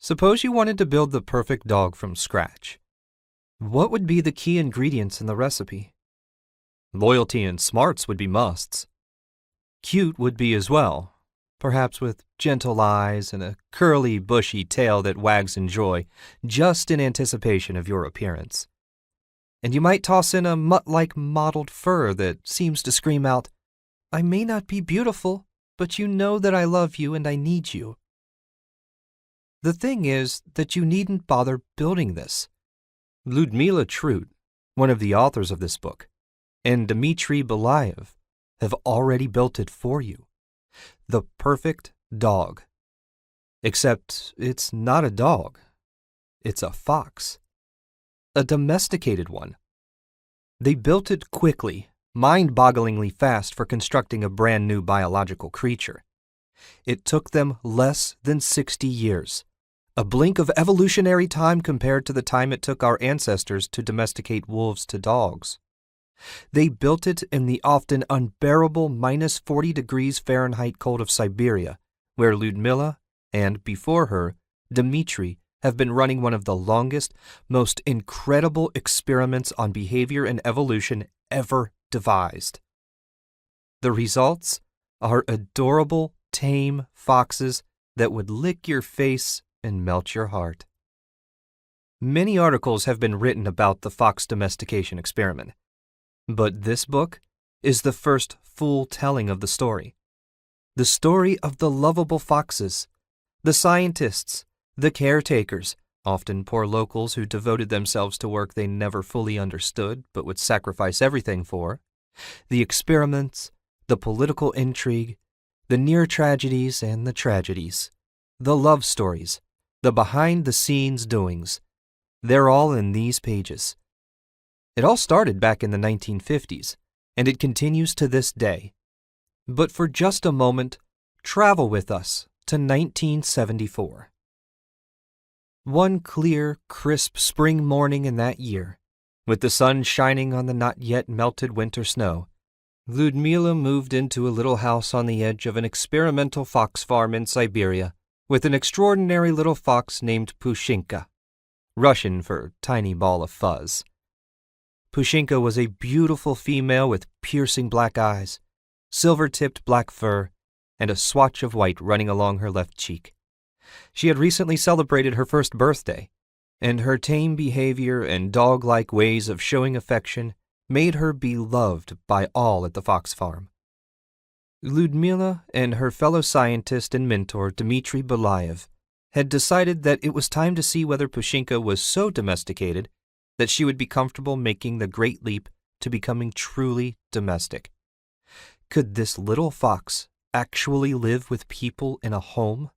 Suppose you wanted to build the perfect dog from scratch. What would be the key ingredients in the recipe? Loyalty and smarts would be musts. Cute would be as well, perhaps with gentle eyes and a curly, bushy tail that wags in joy, just in anticipation of your appearance. And you might toss in a mutt-like mottled fur that seems to scream out, "I may not be beautiful, but you know that I love you and I need you." The thing is that you needn't bother building this. Lyudmila Trut, one of the authors of this book, and Dmitri Belyaev have already built it for you. The perfect dog. Except it's not a dog. It's a fox. A domesticated one. They built it quickly, mind-bogglingly fast for constructing a brand new biological creature. It took them less than 60 years, a blink of evolutionary time compared to the time it took our ancestors to domesticate wolves to dogs. They built it in the often unbearable minus 40 degrees Fahrenheit cold of Siberia, where Lyudmila and, before her, Dmitri have been running one of the longest, most incredible experiments on behavior and evolution ever devised. The results are adorable, tame foxes that would lick your face and melt your heart. Many articles have been written about the fox domestication experiment, but this book is the first full telling of the story. The story of the lovable foxes, the scientists, the caretakers, often poor locals who devoted themselves to work they never fully understood but would sacrifice everything for, the experiments, the political intrigue, the near tragedies and the tragedies, the love stories, the behind-the-scenes doings. They're all in these pages. It all started back in the 1950s, and it continues to this day. But for just a moment, travel with us to 1974. One clear, crisp spring morning in that year, with the sun shining on the not yet melted winter snow, Lyudmila moved into a little house on the edge of an experimental fox farm in Siberia with an extraordinary little fox named Pushinka, Russian for tiny ball of fuzz. Pushinka was a beautiful female with piercing black eyes, silver-tipped black fur, and a swatch of white running along her left cheek. She had recently celebrated her first birthday, and her tame behavior and dog-like ways of showing affection made her beloved by all at the fox farm. Lyudmila and her fellow scientist and mentor Dmitri Belyaev had decided that it was time to see whether Pushinka was so domesticated that she would be comfortable making the great leap to becoming truly domestic. Could this little fox actually live with people in a home?